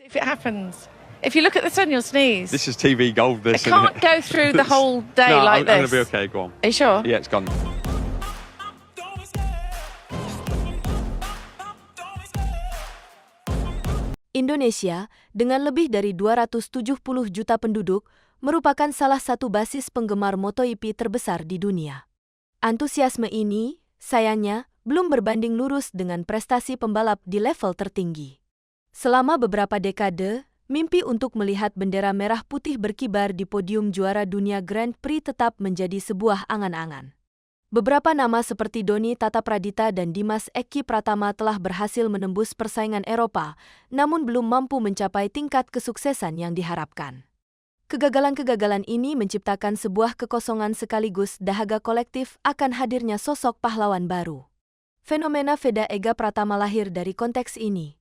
If it happens, if you look at this one, you'll sneeze. This is TV gold, I this, isn't can't it? go through the whole day No, like I'm this. going to be okay, go on. Are you sure? Yeah, it's gone. Indonesia, dengan lebih dari 270 juta penduduk, merupakan salah satu basis penggemar MotoGP terbesar di dunia. Antusiasme ini, sayangnya, belum berbanding lurus dengan prestasi pembalap di level tertinggi. Selama beberapa dekade, mimpi untuk melihat bendera merah putih berkibar di podium juara dunia Grand Prix tetap menjadi sebuah angan-angan. Beberapa nama seperti Doni Tata-Pradita dan Dimas Eki Pratama telah berhasil menembus persaingan Eropa, namun belum mampu mencapai tingkat kesuksesan yang diharapkan. Kegagalan-kegagalan ini menciptakan sebuah kekosongan sekaligus dahaga kolektif akan hadirnya sosok pahlawan baru. Fenomena Veda Ega Pratama lahir dari konteks ini.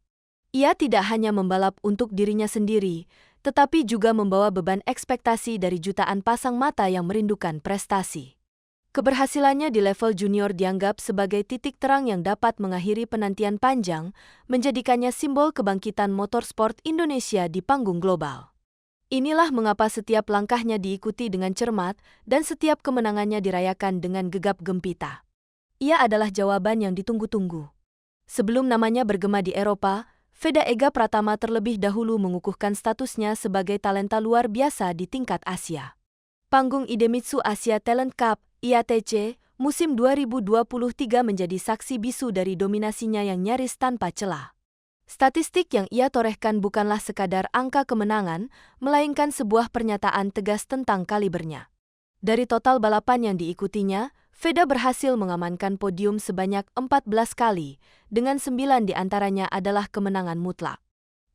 Ia tidak hanya membalap untuk dirinya sendiri, tetapi juga membawa beban ekspektasi dari jutaan pasang mata yang merindukan prestasi. Keberhasilannya di level junior dianggap sebagai titik terang yang dapat mengakhiri penantian panjang, menjadikannya simbol kebangkitan motorsport Indonesia di panggung global. Inilah mengapa setiap langkahnya diikuti dengan cermat dan setiap kemenangannya dirayakan dengan gegap gempita. Ia adalah jawaban yang ditunggu-tunggu. Sebelum namanya bergema di Eropa, Veda Ega Pratama terlebih dahulu mengukuhkan statusnya sebagai talenta luar biasa di tingkat Asia. Panggung Idemitsu Asia Talent Cup (IATC) musim 2023 menjadi saksi bisu dari dominasinya yang nyaris tanpa celah. Statistik yang ia torehkan bukanlah sekadar angka kemenangan, melainkan sebuah pernyataan tegas tentang kalibernya. Dari total balapan yang diikutinya, Veda berhasil mengamankan podium sebanyak 14 kali, dengan 9 diantaranya adalah kemenangan mutlak.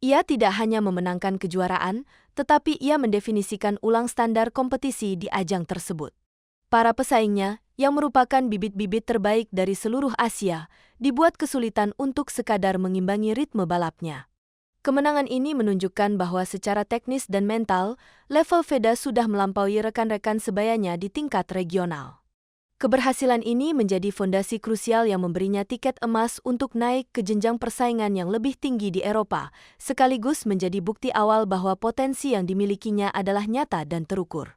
Ia tidak hanya memenangkan kejuaraan, tetapi ia mendefinisikan ulang standar kompetisi di ajang tersebut. Para pesaingnya, yang merupakan bibit-bibit terbaik dari seluruh Asia, dibuat kesulitan untuk sekadar mengimbangi ritme balapnya. Kemenangan ini menunjukkan bahwa secara teknis dan mental, level Veda sudah melampaui rekan-rekan sebayanya di tingkat regional. Keberhasilan ini menjadi fondasi krusial yang memberinya tiket emas untuk naik ke jenjang persaingan yang lebih tinggi di Eropa, sekaligus menjadi bukti awal bahwa potensi yang dimilikinya adalah nyata dan terukur.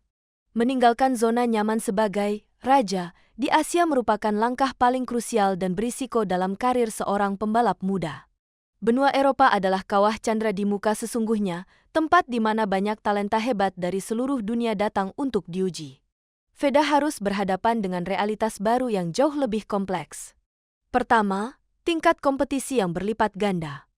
Meninggalkan zona nyaman sebagai raja di Asia merupakan langkah paling krusial dan berisiko dalam karir seorang pembalap muda. Benua Eropa adalah kawah candra di muka sesungguhnya, tempat di mana banyak talenta hebat dari seluruh dunia datang untuk diuji. Veda harus berhadapan dengan realitas baru yang jauh lebih kompleks. Pertama, tingkat kompetisi yang berlipat ganda.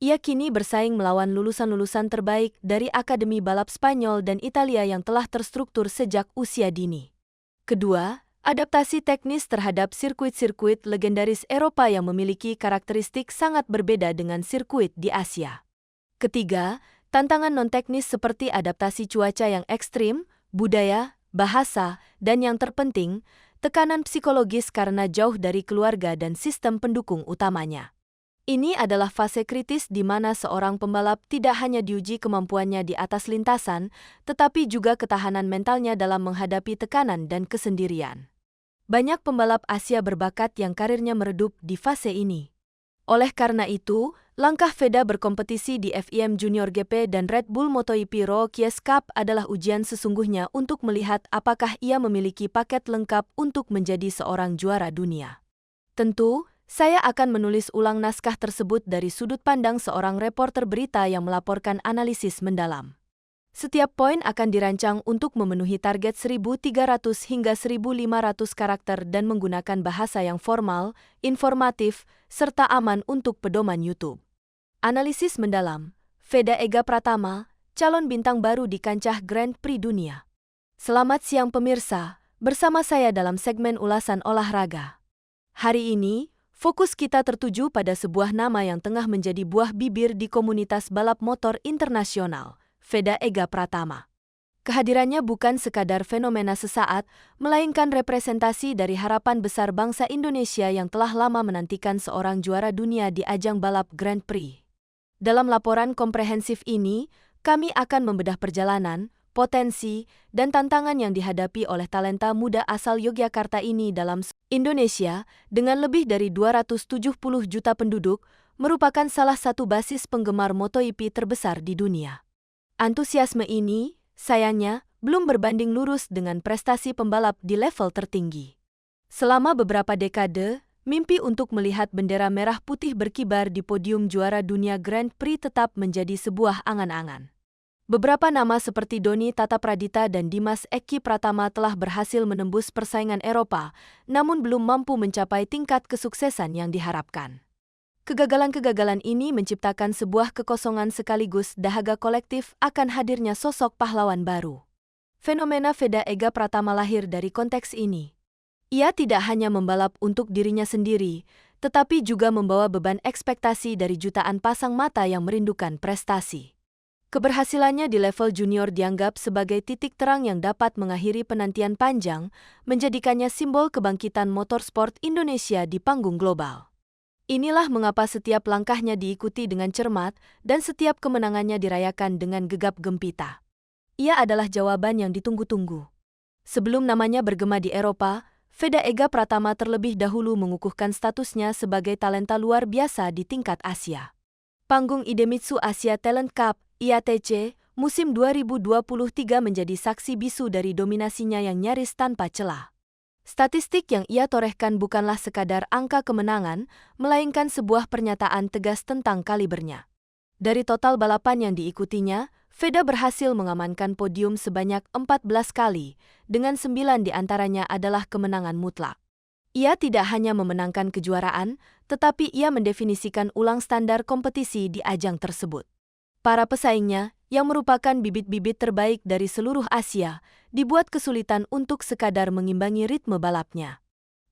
Ia kini bersaing melawan lulusan-lulusan terbaik dari Akademi Balap Spanyol dan Italia yang telah terstruktur sejak usia dini. Kedua, adaptasi teknis terhadap sirkuit-sirkuit legendaris Eropa yang memiliki karakteristik sangat berbeda dengan sirkuit di Asia. Ketiga, tantangan non-teknis seperti adaptasi cuaca yang ekstrim, budaya, bahasa, dan yang terpenting, tekanan psikologis karena jauh dari keluarga dan sistem pendukung utamanya. Ini adalah fase kritis di mana seorang pembalap tidak hanya diuji kemampuannya di atas lintasan, tetapi juga ketahanan mentalnya dalam menghadapi tekanan dan kesendirian. Banyak pembalap Asia berbakat yang karirnya meredup di fase ini. Oleh karena itu, langkah Veda berkompetisi di FIM Junior GP dan Red Bull MotoGP Rookies Cup adalah ujian sesungguhnya untuk melihat apakah ia memiliki paket lengkap untuk menjadi seorang juara dunia. Tentu, saya akan menulis ulang naskah tersebut dari sudut pandang seorang reporter berita yang melaporkan analisis mendalam. Setiap poin akan dirancang untuk memenuhi target 1.300 hingga 1.500 karakter dan menggunakan bahasa yang formal, informatif, serta aman untuk pedoman YouTube. Analisis mendalam, Veda Ega Pratama, calon bintang baru di kancah Grand Prix dunia. Selamat siang pemirsa, bersama saya dalam segmen ulasan olahraga. Hari ini, fokus kita tertuju pada sebuah nama yang tengah menjadi buah bibir di komunitas balap motor internasional, Veda Ega Pratama. Kehadirannya bukan sekadar fenomena sesaat, melainkan representasi dari harapan besar bangsa Indonesia yang telah lama menantikan seorang juara dunia di ajang balap Grand Prix. Dalam laporan komprehensif ini, kami akan membedah perjalanan, potensi, dan tantangan yang dihadapi oleh talenta muda asal Yogyakarta ini dalam Indonesia dengan lebih dari 270 juta penduduk merupakan salah satu basis penggemar MotoGP terbesar di dunia. Antusiasme ini, sayangnya, belum berbanding lurus dengan prestasi pembalap di level tertinggi. Selama beberapa dekade, mimpi untuk melihat bendera merah putih berkibar di podium juara dunia Grand Prix tetap menjadi sebuah angan-angan. Beberapa nama seperti Doni Tata-Pradita dan Dimas Eki Pratama telah berhasil menembus persaingan Eropa, namun belum mampu mencapai tingkat kesuksesan yang diharapkan. Kegagalan-kegagalan ini menciptakan sebuah kekosongan sekaligus dahaga kolektif akan hadirnya sosok pahlawan baru. Fenomena Veda Ega Pratama lahir dari konteks ini. Ia tidak hanya membalap untuk dirinya sendiri, tetapi juga membawa beban ekspektasi dari jutaan pasang mata yang merindukan prestasi. Keberhasilannya di level junior dianggap sebagai titik terang yang dapat mengakhiri penantian panjang, menjadikannya simbol kebangkitan motorsport Indonesia di panggung global. Inilah mengapa setiap langkahnya diikuti dengan cermat dan setiap kemenangannya dirayakan dengan gegap gempita. Ia adalah jawaban yang ditunggu-tunggu. Sebelum namanya bergema di Eropa, Veda Ega Pratama terlebih dahulu mengukuhkan statusnya sebagai talenta luar biasa di tingkat Asia. Panggung Idemitsu Asia Talent Cup (IATC) musim 2023 menjadi saksi bisu dari dominasinya yang nyaris tanpa celah. Statistik yang ia torehkan bukanlah sekadar angka kemenangan, melainkan sebuah pernyataan tegas tentang kalibernya. Dari total balapan yang diikutinya, Veda berhasil mengamankan podium sebanyak 14 kali, dengan 9 di antaranya adalah kemenangan mutlak. Ia tidak hanya memenangkan kejuaraan, tetapi ia mendefinisikan ulang standar kompetisi di ajang tersebut. Para pesaingnya, yang merupakan bibit-bibit terbaik dari seluruh Asia, dibuat kesulitan untuk sekadar mengimbangi ritme balapnya.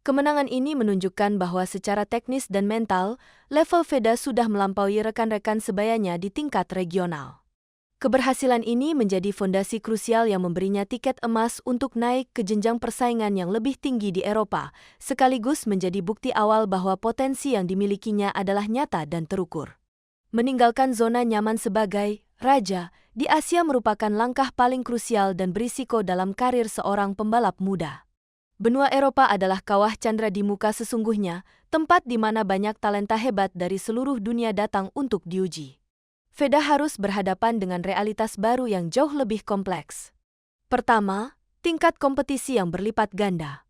Kemenangan ini menunjukkan bahwa secara teknis dan mental, level Veda sudah melampaui rekan-rekan sebayanya di tingkat regional. Keberhasilan ini menjadi fondasi krusial yang memberinya tiket emas untuk naik ke jenjang persaingan yang lebih tinggi di Eropa, sekaligus menjadi bukti awal bahwa potensi yang dimilikinya adalah nyata dan terukur. Meninggalkan zona nyaman sebagai raja di Asia merupakan langkah paling krusial dan berisiko dalam karir seorang pembalap muda. Benua Eropa adalah kawah candra di muka sesungguhnya, tempat di mana banyak talenta hebat dari seluruh dunia datang untuk diuji. Veda harus berhadapan dengan realitas baru yang jauh lebih kompleks. Pertama, tingkat kompetisi yang berlipat ganda.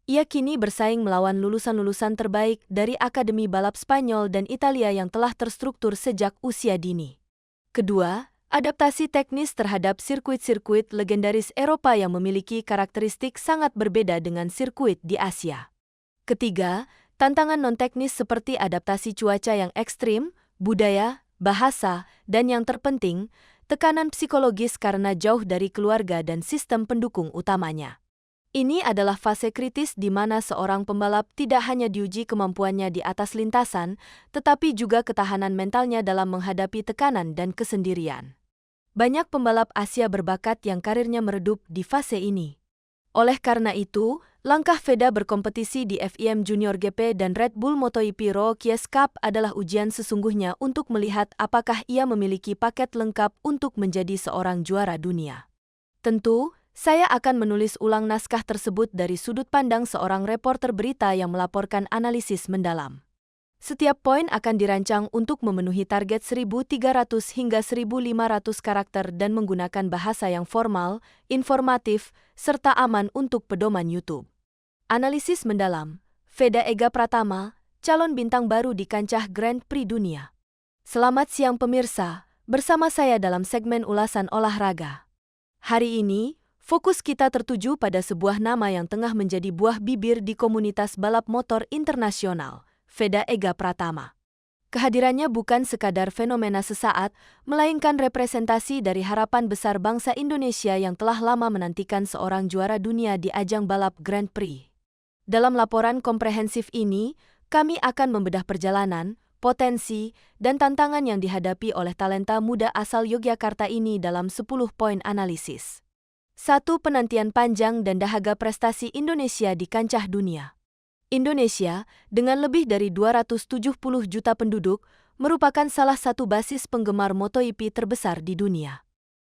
Ia kini bersaing melawan lulusan-lulusan terbaik dari Akademi Balap Spanyol dan Italia yang telah terstruktur sejak usia dini. Kedua, adaptasi teknis terhadap sirkuit-sirkuit legendaris Eropa yang memiliki karakteristik sangat berbeda dengan sirkuit di Asia. Ketiga, tantangan non-teknis seperti adaptasi cuaca yang ekstrim, budaya, bahasa, dan yang terpenting, tekanan psikologis karena jauh dari keluarga dan sistem pendukung utamanya. Ini adalah fase kritis di mana seorang pembalap tidak hanya diuji kemampuannya di atas lintasan, tetapi juga ketahanan mentalnya dalam menghadapi tekanan dan kesendirian. Banyak pembalap Asia berbakat yang karirnya meredup di fase ini. Oleh karena itu, langkah Veda berkompetisi di FIM Junior GP dan Red Bull MotoGP Rookies Cup adalah ujian sesungguhnya untuk melihat apakah ia memiliki paket lengkap untuk menjadi seorang juara dunia. Tentu, saya akan menulis ulang naskah tersebut dari sudut pandang seorang reporter berita yang melaporkan analisis mendalam. Setiap poin akan dirancang untuk memenuhi target 1.300 hingga 1.500 karakter dan menggunakan bahasa yang formal, informatif, serta aman untuk pedoman YouTube. Analisis mendalam, Veda Ega Pratama, calon bintang baru di kancah Grand Prix dunia. Selamat siang pemirsa, bersama saya dalam segmen ulasan olahraga. Hari ini, fokus kita tertuju pada sebuah nama yang tengah menjadi buah bibir di komunitas balap motor internasional, Veda Ega Pratama. Kehadirannya bukan sekadar fenomena sesaat, melainkan representasi dari harapan besar bangsa Indonesia yang telah lama menantikan seorang juara dunia di ajang balap Grand Prix. Dalam laporan komprehensif ini, kami akan membedah perjalanan, potensi, dan tantangan yang dihadapi oleh talenta muda asal Yogyakarta ini dalam 10 poin analisis. 1. Penantian panjang dan dahaga prestasi Indonesia di kancah dunia. Indonesia, dengan lebih dari 270 juta penduduk, merupakan salah satu basis penggemar MotoGP terbesar di dunia.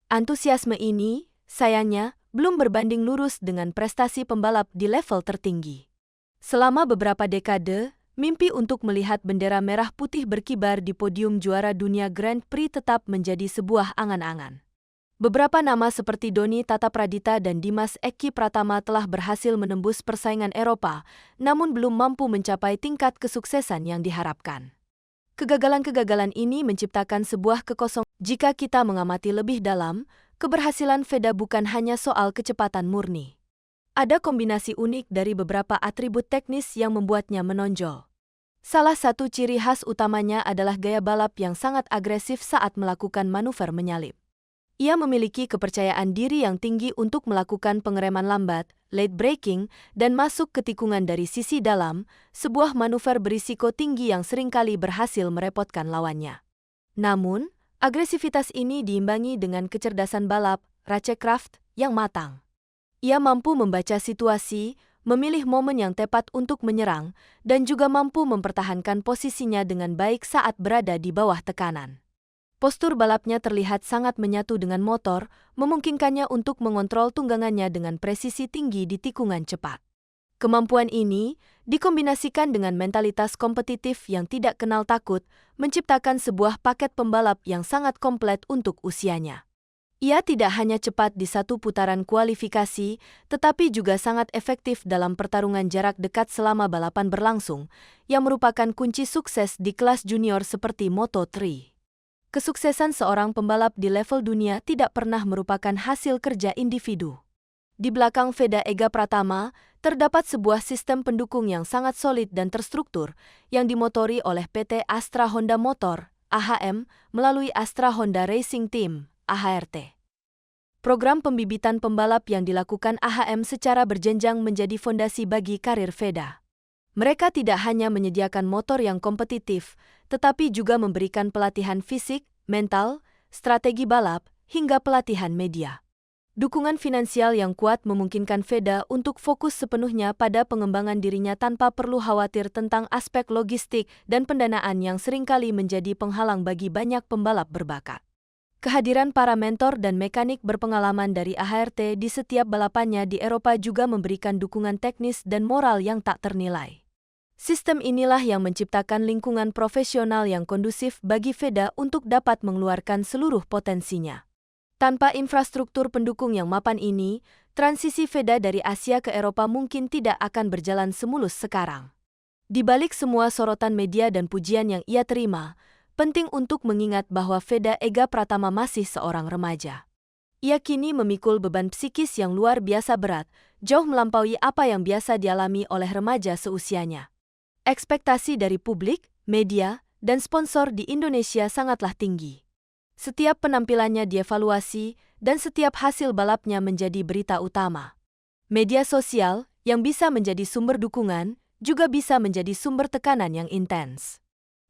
Antusiasme ini, sayangnya, belum berbanding lurus dengan prestasi pembalap di level tertinggi. Selama beberapa dekade, Mimpi untuk melihat bendera merah putih berkibar di podium juara dunia Grand Prix tetap menjadi sebuah angan-angan. Beberapa nama seperti Doni Tata-Pradita dan Dimas Eki Pratama telah berhasil menembus persaingan Eropa, namun belum mampu mencapai tingkat kesuksesan yang diharapkan. Kegagalan-kegagalan ini menciptakan sebuah kekosongan. Jika kita mengamati lebih dalam, keberhasilan Veda bukan hanya soal kecepatan murni. Ada kombinasi unik dari beberapa atribut teknis yang membuatnya menonjol. Salah satu ciri khas utamanya adalah gaya balap yang sangat agresif saat melakukan manuver menyalip. Ia memiliki kepercayaan diri yang tinggi untuk melakukan pengereman lambat, late braking, dan masuk ke tikungan dari sisi dalam, sebuah manuver berisiko tinggi yang seringkali berhasil merepotkan lawannya. Namun, agresivitas ini diimbangi dengan kecerdasan balap, racecraft, yang matang. Ia mampu membaca situasi, memilih momen yang tepat untuk menyerang, dan juga mampu mempertahankan posisinya dengan baik saat berada di bawah tekanan. Postur balapnya terlihat sangat menyatu dengan motor, memungkinkannya untuk mengontrol tunggangannya dengan presisi tinggi di tikungan cepat. Kemampuan ini, dikombinasikan dengan mentalitas kompetitif yang tidak kenal takut, menciptakan sebuah paket pembalap yang sangat komplit untuk usianya. Ia tidak hanya cepat di satu putaran kualifikasi, tetapi juga sangat efektif dalam pertarungan jarak dekat selama balapan berlangsung, yang merupakan kunci sukses di kelas junior seperti Moto3. Kesuksesan seorang pembalap di level dunia tidak pernah merupakan hasil kerja individu. Di belakang Veda Ega Pratama, terdapat sebuah sistem pendukung yang sangat solid dan terstruktur, yang dimotori oleh PT Astra Honda Motor, AHM, melalui Astra Honda Racing Team, AHRT. Program pembibitan pembalap yang dilakukan AHM secara berjenjang menjadi fondasi bagi karir Veda. Mereka tidak hanya menyediakan motor yang kompetitif, tetapi juga memberikan pelatihan fisik, mental, strategi balap, hingga pelatihan media. Dukungan finansial yang kuat memungkinkan Veda untuk fokus sepenuhnya pada pengembangan dirinya tanpa perlu khawatir tentang aspek logistik dan pendanaan yang seringkali menjadi penghalang bagi banyak pembalap berbakat. Kehadiran para mentor dan mekanik berpengalaman dari AHRT di setiap balapannya di Eropa juga memberikan dukungan teknis dan moral yang tak ternilai. Sistem inilah yang menciptakan lingkungan profesional yang kondusif bagi Veda untuk dapat mengeluarkan seluruh potensinya. Tanpa infrastruktur pendukung yang mapan ini, transisi Veda dari Asia ke Eropa mungkin tidak akan berjalan semulus sekarang. Di balik semua sorotan media dan pujian yang ia terima, penting untuk mengingat bahwa Veda Ega Pratama masih seorang remaja. Ia kini memikul beban psikis yang luar biasa berat, jauh melampaui apa yang biasa dialami oleh remaja seusianya. Ekspektasi dari publik, media, dan sponsor di Indonesia sangatlah tinggi. Setiap penampilannya dievaluasi, dan setiap hasil balapnya menjadi berita utama. Media sosial, yang bisa menjadi sumber dukungan, juga bisa menjadi sumber tekanan yang intens.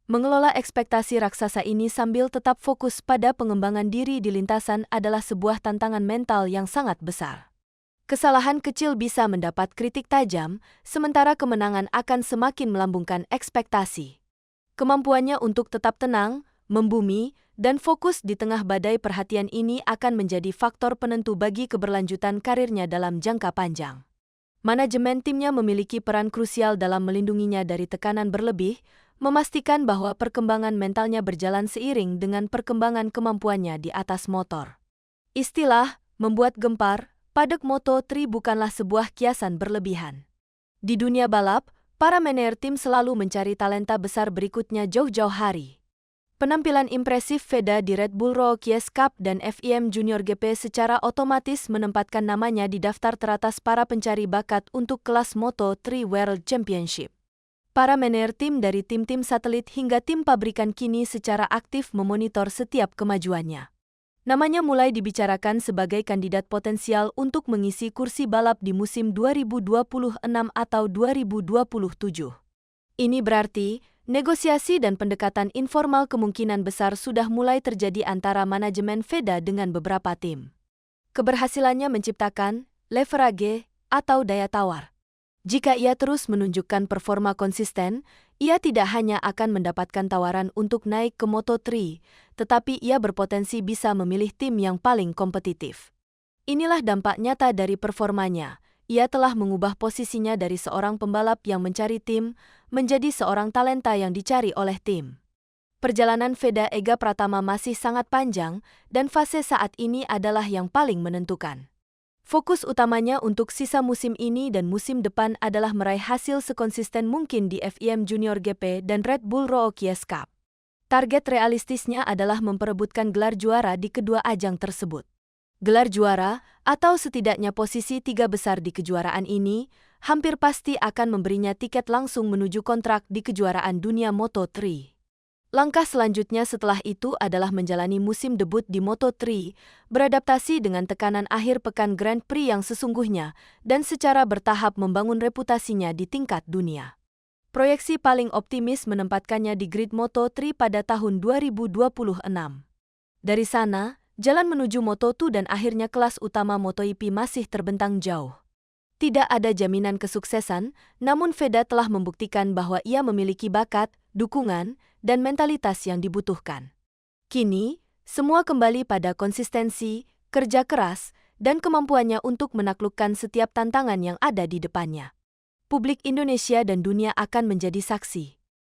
Mengelola ekspektasi raksasa ini sambil tetap fokus pada pengembangan diri di lintasan adalah sebuah tantangan mental yang sangat besar. Kesalahan kecil bisa mendapat kritik tajam, sementara kemenangan akan semakin melambungkan ekspektasi. Kemampuannya untuk tetap tenang, membumi, dan fokus di tengah badai perhatian ini akan menjadi faktor penentu bagi keberlanjutan karirnya dalam jangka panjang. Manajemen timnya memiliki peran krusial dalam melindunginya dari tekanan berlebih, memastikan bahwa perkembangan mentalnya berjalan seiring dengan perkembangan kemampuannya di atas motor. Istilah membuat gempar pada Moto3 bukanlah sebuah kiasan berlebihan. Di dunia balap, para manajer tim selalu mencari talenta besar berikutnya jauh-jauh hari. Penampilan impresif Veda di Red Bull Rookies Cup dan FIM Junior GP secara otomatis menempatkan namanya di daftar teratas para pencari bakat untuk kelas Moto3 World Championship. Para manajer tim dari tim-tim satelit hingga tim pabrikan kini secara aktif memonitor setiap kemajuannya. Namanya mulai dibicarakan sebagai kandidat potensial untuk mengisi kursi balap di musim 2026 atau 2027. Ini berarti, negosiasi dan pendekatan informal kemungkinan besar sudah mulai terjadi antara manajemen Veda dengan beberapa tim. Keberhasilannya menciptakan leverage atau daya tawar. Jika ia terus menunjukkan performa konsisten, ia tidak hanya akan mendapatkan tawaran untuk naik ke Moto3, tetapi ia berpotensi bisa memilih tim yang paling kompetitif. Inilah dampak nyata dari performanya. ia telah mengubah posisinya dari seorang pembalap yang mencari tim menjadi seorang talenta yang dicari oleh tim. Perjalanan Veda Ega Pratama masih sangat panjang dan fase saat ini adalah yang paling menentukan. Fokus utamanya untuk sisa musim ini dan musim depan adalah meraih hasil sekonsisten mungkin di FIM Junior GP dan Red Bull Rookies Cup. Target realistisnya adalah memperebutkan gelar juara di kedua ajang tersebut. Gelar juara, atau setidaknya posisi 3 besar di kejuaraan ini, hampir pasti akan memberinya tiket langsung menuju kontrak di kejuaraan dunia Moto3. Langkah selanjutnya setelah itu adalah menjalani musim debut di Moto3, beradaptasi dengan tekanan akhir pekan Grand Prix yang sesungguhnya, dan secara bertahap membangun reputasinya di tingkat dunia. Proyeksi paling optimis menempatkannya di grid Moto3 pada tahun 2026. Dari sana, jalan menuju Moto2 dan akhirnya kelas utama MotoGP masih terbentang jauh. Tidak ada jaminan kesuksesan, namun Veda telah membuktikan bahwa ia memiliki bakat, dukungan, dan mentalitas yang dibutuhkan. Kini, semua kembali pada konsistensi, kerja keras, dan kemampuannya untuk menaklukkan setiap tantangan yang ada di depannya. Publik Indonesia dan dunia akan menjadi saksi.